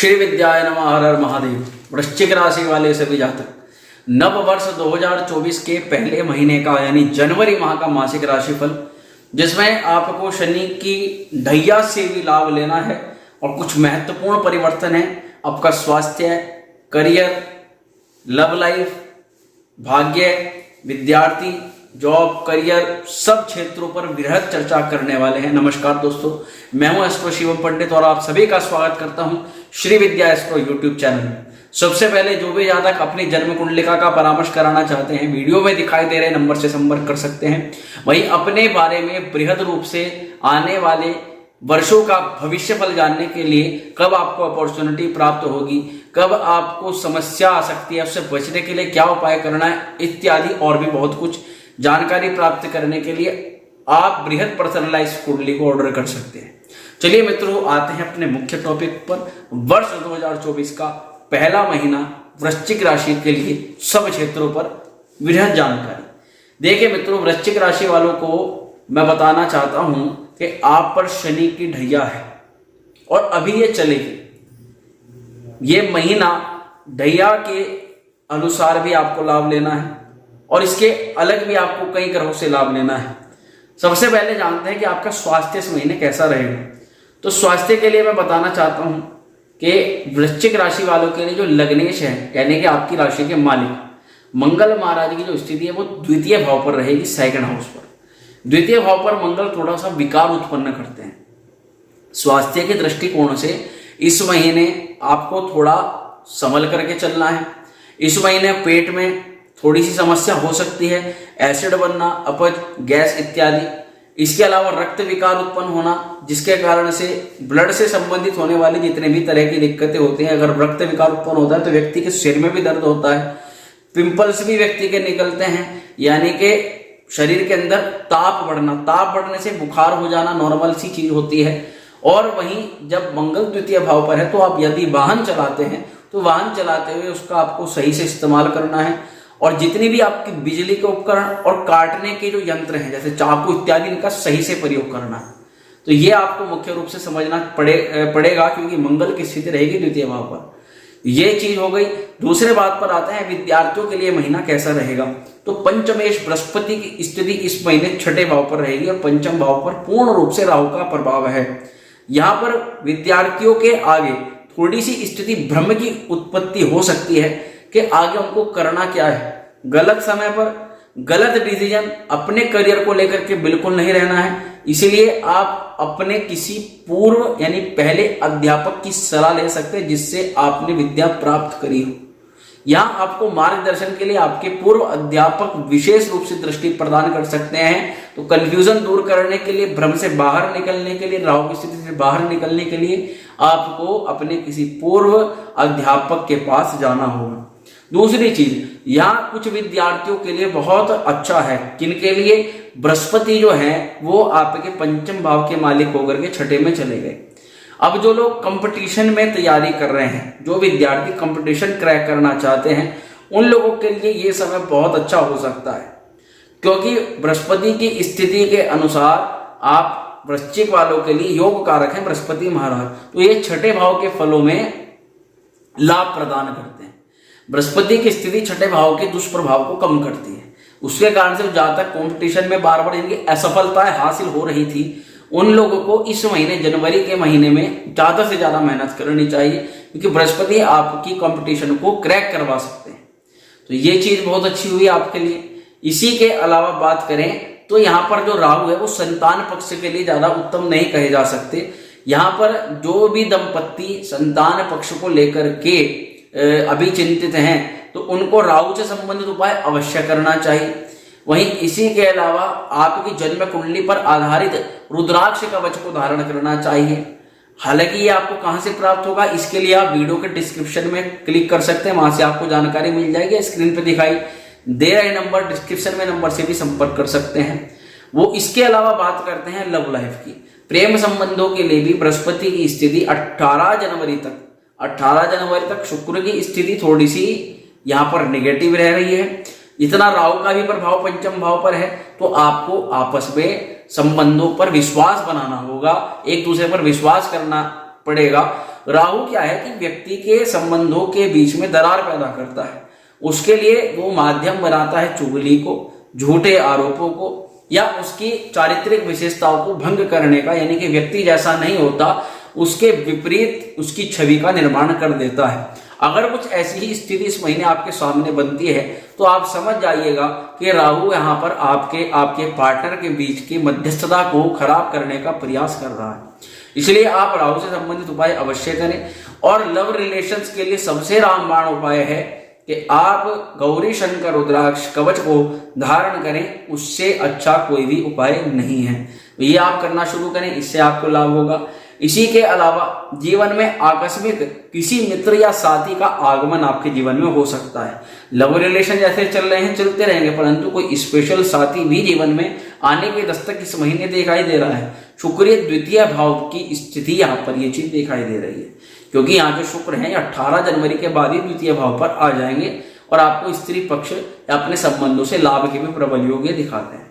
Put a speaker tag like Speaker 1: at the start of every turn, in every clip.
Speaker 1: श्री विद्याय नमः। हर हर महादेव। वृश्चिक राशि वाले सभी जातक नव वर्ष 2024 के पहले महीने का यानी जनवरी माह का मासिक राशिफल, जिसमें आपको शनि की ढैया से भी लाभ लेना है और कुछ महत्वपूर्ण परिवर्तन है। आपका स्वास्थ्य, करियर, लव लाइफ, भाग्य, विद्यार्थी, जॉब, करियर, सब क्षेत्रों पर वृहद चर्चा करने वाले हैं। नमस्कार दोस्तों, मैं हूं एस्ट्रो शिवम पंडित और आप सभी का स्वागत करता हूं श्री विद्या एस्ट्रो यूट्यूब चैनल में। सबसे पहले जो भी जातक अपनी जन्म कुंडलिका का परामर्श कराना चाहते हैं, वीडियो में दिखाई दे रहे नंबर से संपर्क कर सकते हैं। वहीं अपने बारे में बृहद रूप से आने वाले वर्षों का भविष्यफल जानने के लिए, कब आपको अपॉर्चुनिटी प्राप्त होगी, कब आपको समस्या आ सकती है, उससे बचने के लिए क्या उपाय करना है, इत्यादि और भी बहुत कुछ जानकारी प्राप्त करने के लिए आप बृहद पर्सनलाइज कुंडली को ऑर्डर कर सकते हैं। चलिए मित्रों, आते हैं अपने मुख्य टॉपिक पर। वर्ष 2024 का पहला महीना वृश्चिक राशि के लिए सब क्षेत्रों पर वृहद जानकारी। देखिए मित्रों, वृश्चिक राशि वालों को मैं बताना चाहता हूं कि आप पर शनि की ढैया है और अभी ये चलेगी। ये महीना ढैया के अनुसार भी आपको लाभ लेना है और इसके अलग भी आपको कई ग्रहों से लाभ लेना है। सबसे पहले जानते हैं कि आपका स्वास्थ्य इस महीने कैसा रहेगा। तो स्वास्थ्य के लिए मैं बताना चाहता हूं कि वृश्चिक राशि वालों के लिए जो लग्नेश है, यानी कि आपकी राशि के मालिक मंगल महाराज की जो स्थिति है वो द्वितीय भाव पर रहेगी, सेकंड हाउस पर। द्वितीय भाव पर मंगल थोड़ा सा विकार उत्पन्न करते हैं। स्वास्थ्य के दृष्टिकोण से इस महीने आपको थोड़ा संभल करके चलना है। इस महीने पेट में थोड़ी सी समस्या हो सकती है, एसिड बनना, अपच, गैस इत्यादि। इसके अलावा रक्त विकार उत्पन्न होना, जिसके कारण से ब्लड से संबंधित होने वाली जितने भी तरह की दिक्कतें होती हैं, अगर रक्त विकार उत्पन्न होता है तो व्यक्ति के सिर में भी दर्द होता है, पिंपल्स भी व्यक्ति के निकलते हैं, यानी कि शरीर के अंदर ताप बढ़ना, ताप बढ़ने से बुखार हो जाना नॉर्मल सी चीज होती है। और वहीं जब मंगल द्वितीय भाव पर है तो आप यदि वाहन चलाते हैं तो वाहन चलाते हुए उसका आपको सही से इस्तेमाल करना है। और जितनी भी आपकी बिजली के उपकरण और काटने के जो यंत्र हैं जैसे चाकू इत्यादि, इनका सही से प्रयोग करना है। तो ये आपको मुख्य रूप से समझना पड़ेगा क्योंकि मंगल की स्थिति रहेगी द्वितीय भाव पर। ये चीज हो गई। दूसरे बात पर आते हैं, विद्यार्थियों के लिए महीना कैसा रहेगा। तो पंचमेश बृहस्पति की स्थिति इस महीने छठे भाव पर रहेगी और पंचम भाव पर पूर्ण रूप से राहु का प्रभाव है। यहाँ पर विद्यार्थियों के आगे थोड़ी सी स्थिति भ्रम की उत्पत्ति हो सकती है कि आगे उनको करना क्या है। गलत समय पर गलत डिसीजन, अपने करियर को लेकर के बिल्कुल नहीं रहना है। इसीलिए आप अपने किसी पूर्व यानी पहले अध्यापक की सलाह ले सकते हैं जिससे आपने विद्या प्राप्त करी हो। यहाँ आपको मार्गदर्शन के लिए आपके पूर्व अध्यापक विशेष रूप से दृष्टि प्रदान कर सकते हैं। तो कंफ्यूजन दूर करने के लिए, भ्रम से बाहर निकलने के लिए, राहु की स्थिति से बाहर निकलने के लिए आपको अपने किसी पूर्व अध्यापक के पास जाना होगा। दूसरी चीज, यहाँ कुछ विद्यार्थियों के लिए बहुत अच्छा है। किनके लिए? बृहस्पति जो है वो आपके पंचम भाव के मालिक होकर के छठे में चले गए। अब जो लोग कंपटीशन में तैयारी कर रहे हैं, जो विद्यार्थी कंपटीशन क्रैक करना चाहते हैं, उन लोगों के लिए ये समय बहुत अच्छा हो सकता है क्योंकि बृहस्पति की स्थिति के अनुसार आप वृश्चिक वालों के लिए योग कारक हैं बृहस्पति महाराज। तो ये छठे भाव के फलों में लाभ प्रदान करते हैं। बृहस्पति की स्थिति छठे भाव के दुष्प्रभाव को कम करती है। उसके कारण से जहां तक कंपटीशन में बार बार इनकी असफलताएं हासिल हो रही थी, उन लोगों को इस महीने जनवरी के महीने में ज्यादा से ज्यादा मेहनत करनी चाहिए क्योंकि बृहस्पति आपकी कंपटीशन को क्रैक करवा सकते हैं। तो ये चीज बहुत अच्छी हुई आपके लिए। इसी के अलावा बात करें तो यहाँ पर जो राहु है वो संतान पक्ष के लिए ज्यादा उत्तम नहीं कहे जा सकते। यहाँ पर जो भी दंपत्ति संतान पक्ष को लेकर के अभी चिंतित हैं तो उनको राहु से संबंधित उपाय अवश्य करना चाहिए। वहीं इसी के अलावा आपकी जन्म कुंडली पर आधारित रुद्राक्ष कवच को धारण करना चाहिए। हालांकि ये आपको कहां से प्राप्त होगा, इसके लिए आप वीडियो के डिस्क्रिप्शन में क्लिक कर सकते हैं, वहां से आपको जानकारी मिल जाएगी। स्क्रीन पे दिखाई दे रहे नंबर, डिस्क्रिप्शन में नंबर से भी संपर्क कर सकते हैं वो। इसके अलावा बात करते हैं लव लाइफ की। प्रेम संबंधों के लिए भी बृहस्पति की स्थिति 18 जनवरी तक शुक्र की स्थिति थोड़ी सी यहाँ पर नेगेटिव रह रही है। इतना राहु का भी प्रभाव पंचम भाव पर है तो आपको आपस में संबंधों पर विश्वास बनाना होगा, एक दूसरे पर विश्वास करना पड़ेगा। राहु क्या है कि व्यक्ति के संबंधों के बीच में दरार पैदा करता है, उसके लिए वो माध्यम बनाता है चुगली को, झूठे आरोपों को, या उसकी चारित्रिक विशेषताओं को भंग करने का, यानी कि व्यक्ति जैसा नहीं होता उसके विपरीत उसकी छवि का निर्माण कर देता है। अगर कुछ ऐसी ही स्थिति इस महीने आपके सामने बनती है तो आप समझ जाइएगा कि राहु यहाँ पर आपके पार्टनर के बीच की मध्यस्थता को खराब करने का प्रयास कर रहा है। इसलिए आप राहु से संबंधित उपाय अवश्य करें। और लव रिलेशंस के लिए सबसे रामबाण उपाय है कि आप गौरी शंकर रुद्राक्ष कवच को धारण करें, उससे अच्छा कोई भी उपाय नहीं है। ये आप करना शुरू करें, इससे आपको लाभ होगा। इसी के अलावा जीवन में आकस्मिक किसी मित्र या साथी का आगमन आपके जीवन में हो सकता है। लव रिलेशन जैसे चल रहे हैं चलते रहेंगे, परंतु कोई स्पेशल साथी भी जीवन में आने के दस्तक इस महीने दिखाई दे रहा है। शुक्र द्वितीय भाव की स्थिति यहाँ पर ये चीज दिखाई दे रही है, क्योंकि यहाँ जो शुक्र है 18 जनवरी के बाद ही द्वितीय भाव पर आ जाएंगे और आपको स्त्री पक्ष या अपने संबंधों से लाभ के भी प्रबल योग दिखाते हैं।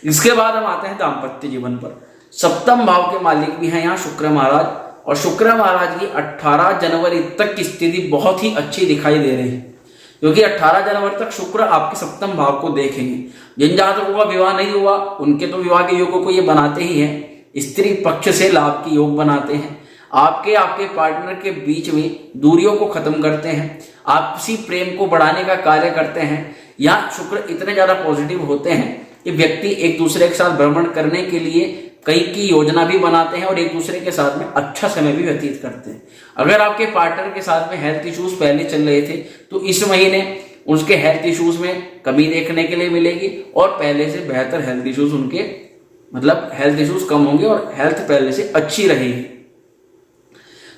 Speaker 1: इसके बाद हम आते हैं दाम्पत्य जीवन पर। सप्तम भाव के मालिक भी हैं यहाँ शुक्र महाराज, और शुक्र महाराज की 18 जनवरी तक की स्थिति बहुत ही अच्छी दिखाई दे रही है, क्योंकि 18 जनवरी तक शुक्र आपके सप्तम भाव को देखेंगे। जिन जातकों का विवाह नहीं हुआ उनके तो विवाह के योगों को ये बनाते ही हैं, स्त्री पक्ष से लाभ की योग बनाते हैं, आपके पार्टनर के बीच में दूरियों को खत्म करते हैं, आपसी प्रेम को बढ़ाने का कार्य करते हैं। यहाँ शुक्र इतने ज्यादा पॉजिटिव होते हैं कि व्यक्ति एक दूसरे के साथ भ्रमण करने के लिए कई की योजना भी बनाते हैं और एक दूसरे के साथ में अच्छा समय भी व्यतीत करते हैं। अगर आपके पार्टनर के साथ में हेल्थ इश्यूज पहले चल रहे थे तो इस महीने उसके हेल्थ इश्यूज में कमी देखने के लिए मिलेगी और पहले से बेहतर हेल्थ इश्यूज उनके हेल्थ इश्यूज कम होंगे और हेल्थ पहले से अच्छी रहेगी।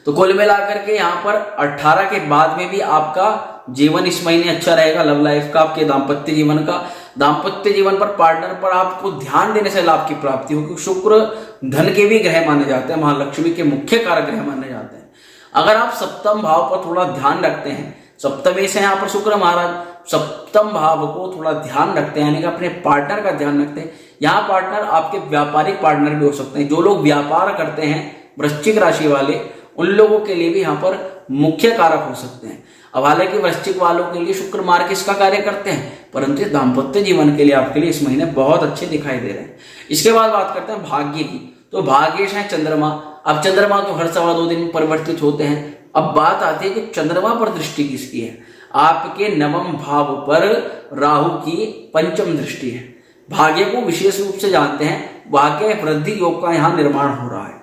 Speaker 1: तो कुल मिलाकर के यहाँ पर 18 के बाद में भी आपका जीवन इस महीने अच्छा रहेगा, लव लाइफ का, आपके दाम्पत्य जीवन का। दाम्पत्य जीवन पर पार्टनर पर आपको ध्यान देने से लाभ की प्राप्ति होगी। शुक्र धन के भी ग्रह माने जाते हैं, महालक्ष्मी के मुख्य कारक ग्रह माने जाते हैं। अगर आप सप्तम भाव पर थोड़ा ध्यान रखते हैं, सप्तमी से यहाँ पर शुक्र महाराज सप्तम भाव को थोड़ा ध्यान रखते हैं, यानी कि अपने पार्टनर का ध्यान रखते हैं। यहाँ पार्टनर आपके व्यापारिक पार्टनर भी हो सकते हैं। जो लोग व्यापार करते हैं, वृश्चिक राशि वाले, उन लोगों के लिए भी यहाँ पर मुख्य कारक हो सकते हैं। अब हालांकि वृश्चिक वालों के लिए शुक्र मार्ग इसका कार्य करते हैं, परंतु दाम्पत्य जीवन के लिए आपके लिए इस महीने बहुत अच्छे दिखाई दे रहे हैं। इसके बाद बात करते हैं भाग्य की। तो भाग्येश है चंद्रमा। अब चंद्रमा तो हर 2.25 दिन में परिवर्तित होते हैं। अब बात आती है कि चंद्रमा पर दृष्टि किसकी है। आपके नवम भाव पर राहु की पंचम दृष्टि है। भाग्य को विशेष रूप से जानते हैं, भाग्य वृद्धि योग का यहाँ निर्माण हो रहा है।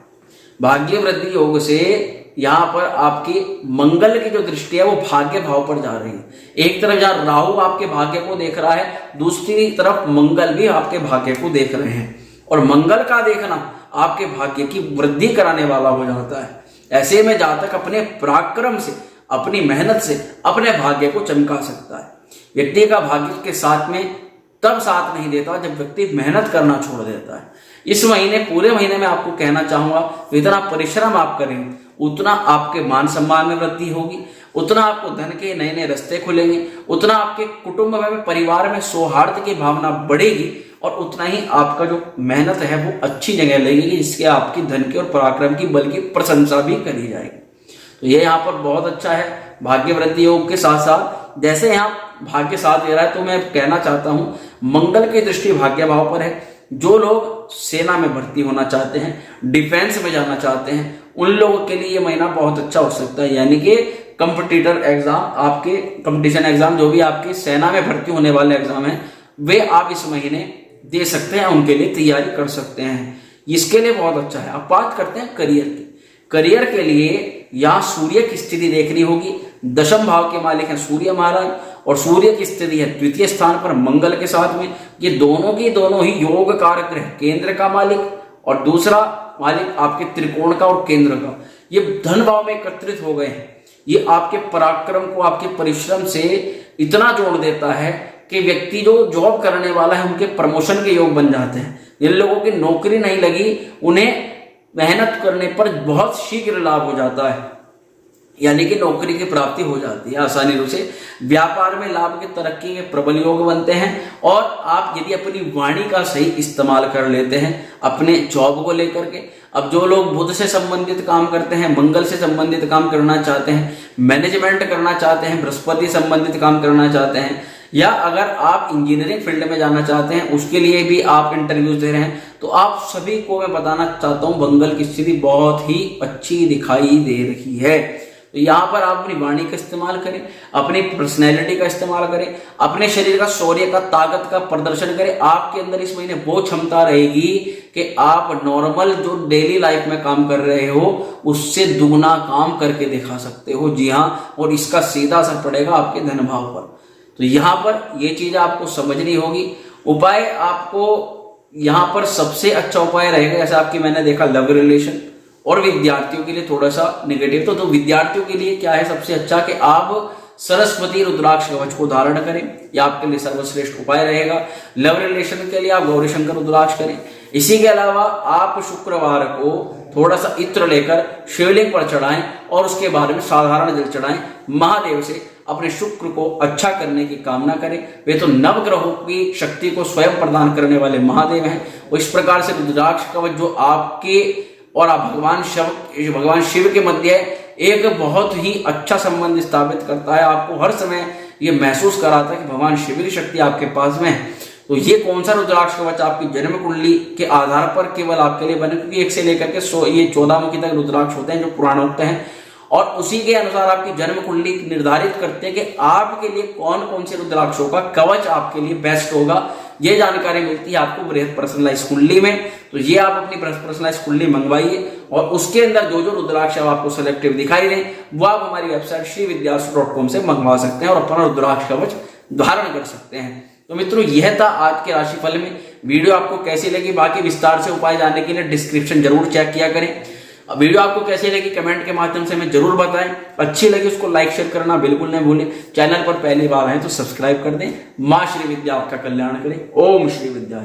Speaker 1: भाग्य वृद्धि योग से यहाँ पर आपकी मंगल की जो दृष्टि है वो भाग्य भाव पर जा रही है। एक तरफ जहाँ राहु आपके भाग्य को देख रहा है, दूसरी तरफ मंगल भी आपके भाग्य को देख रहे हैं, और मंगल का देखना आपके भाग्य की वृद्धि कराने वाला हो जाता है। ऐसे में जातक अपने पराक्रम से, अपनी मेहनत से अपने भाग्य को चमका सकता है। व्यक्ति का भाग्य के साथ में तब साथ नहीं देता जब व्यक्ति मेहनत करना छोड़ देता है। इस महीने, पूरे महीने में आपको कहना चाहूंगा, जितना परिश्रम आप करेंगे उतना आपके मान सम्मान में वृद्धि होगी, उतना आपको धन के नए नए रास्ते खुलेंगे, उतना आपके कुटुंब में, परिवार में सौहार्द की भावना बढ़ेगी, और उतना ही आपका जो मेहनत है वो अच्छी जगह लगेगी, जिसके आपकी धन की और पराक्रम की बल्कि प्रशंसा भी करी जाएगी। तो ये यहाँ पर बहुत अच्छा है भाग्य वृद्धि योग के साथ साथ। जैसे यहाँ भाग्य साथ दे रहा है, तो मैं कहना चाहता हूँ मंगल की दृष्टि भाग्य भाव पर है। जो लोग सेना में भर्ती होना चाहते हैं, डिफेंस में जाना चाहते हैं, उन लोगों के लिए ये महीना बहुत अच्छा हो सकता है। यानी कि कंपटीटर एग्जाम, आपके कंपटीशन एग्जाम, जो भी आपके सेना में भर्ती होने वाले एग्जाम हैं, वे आप इस महीने दे सकते हैं, उनके लिए तैयारी कर सकते हैं। इसके लिए बहुत अच्छा है। अब बात करते हैं करियर की। करियर के लिए यहाँ सूर्य की स्थिति देखनी होगी। दशम भाव के मालिक हैं सूर्य महाराज, और सूर्य की स्थिति है द्वितीय स्थान पर मंगल के साथ में। ये दोनों ही योग कारक ग्रह, केंद्र का मालिक और दूसरा मालिक आपके त्रिकोण का और केंद्र का, ये धन भाव में एकत्रित हो गए हैं। ये आपके पराक्रम को, आपके परिश्रम से इतना जोड़ देता है कि व्यक्ति जो जॉब करने वाला है उनके प्रमोशन के योग बन जाते हैं। जिन लोगों की नौकरी नहीं लगी, उन्हें मेहनत करने पर बहुत शीघ्र लाभ हो जाता है, यानी कि नौकरी की प्राप्ति हो जाती है आसानी रूप से। व्यापार में लाभ के तरक्की के प्रबल योग बनते हैं, और आप यदि अपनी वाणी का सही इस्तेमाल कर लेते हैं, अपने जॉब को लेकर के, अब जो लोग बुध से संबंधित काम करते हैं, मंगल से संबंधित काम करना चाहते हैं, मैनेजमेंट करना चाहते हैं, बृहस्पति संबंधित काम करना चाहते हैं, या अगर आप इंजीनियरिंग फील्ड में जाना चाहते हैं उसके लिए भी आप इंटरव्यूज दे रहे हैं, तो आप सभी को मैं बताना चाहता हूं मंगल की स्थिति बहुत ही अच्छी दिखाई दे रही है। तो यहाँ पर आप अपनी वाणी का इस्तेमाल करें, अपनी पर्सनैलिटी का इस्तेमाल करें, अपने शरीर का शौर्य का ताकत का प्रदर्शन करें। आपके अंदर इस महीने वो क्षमता रहेगी कि आप नॉर्मल जो डेली लाइफ में काम कर रहे हो उससे दुगना काम करके दिखा सकते हो। जी हाँ, और इसका सीधा असर पड़ेगा आपके धन भाव पर। तो यहाँ पर ये चीज आपको समझनी होगी। उपाय आपको यहाँ पर सबसे अच्छा उपाय रहेगा, जैसे आपकी मैंने देखा लव रिलेशन और विद्यार्थियों के लिए थोड़ा सा नेगेटिव। तो विद्यार्थियों के लिए क्या है सबसे अच्छा कि आप सरस्वती रुद्राक्ष कवच को धारण करें, यह आपके लिए सर्वश्रेष्ठ उपाय रहेगा। लव रिलेशन के लिए आप गौरी शंकर रुद्राक्ष करें। इसी के अलावा आप शुक्रवार को थोड़ा सा इत्र लेकर शिवलिंग पर चढ़ाएं और उसके बाद में साधारण जल चढ़ाएं। महादेव से अपने शुक्र को अच्छा करने की कामना करें। वे तो नवग्रहों की शक्ति को स्वयं प्रदान करने वाले महादेव हैं। और इस प्रकार से रुद्राक्ष कवच जो आपके और आप भगवान शिव के मध्य एक बहुत ही अच्छा संबंध स्थापित करता है। आपको हर समय ये महसूस कराता है कि भगवान शिव की शक्ति आपके पास में है। तो ये कौन सा रुद्राक्ष कवच आपकी जन्म कुंडली के आधार पर केवल आपके लिए बने, क्योंकि 1 से लेकर के 100 ये 14 मुखी तक रुद्राक्ष होते हैं जो पुराणोक्त हैं, और उसी के अनुसार आपकी जन्म कुंडली निर्धारित करते हैं कि आपके लिए कौन कौन से रुद्राक्षों का कवच आपके लिए बेस्ट होगा। ये जानकारी मिलती है आपको बृहद पर्सनलाइज कुंडली में। तो ये आप अपनी पर्सनलाइज कुंडली मंगवाइए और उसके अंदर जो जो रुद्राक्ष आपको सिलेक्टिव दिखाई दे वो आप हमारी वेबसाइट श्रीविद्यासु.com से मंगवा सकते हैं और अपना रुद्राक्ष कवच धारण कर सकते हैं। तो मित्रों, यह था आज के राशिफल में। वीडियो आपको कैसी लगी, बाकी विस्तार से उपाय जानने के लिए डिस्क्रिप्शन जरूर चेक किया करें। वीडियो आपको कैसी लगी कमेंट के माध्यम से हमें जरूर बताएं। अच्छी लगी उसको लाइक शेयर करना बिल्कुल नहीं भूलें। चैनल पर पहली बार आए तो सब्सक्राइब कर दें। मां श्री विद्या आपका कल्याण करें। ओम श्री विद्या।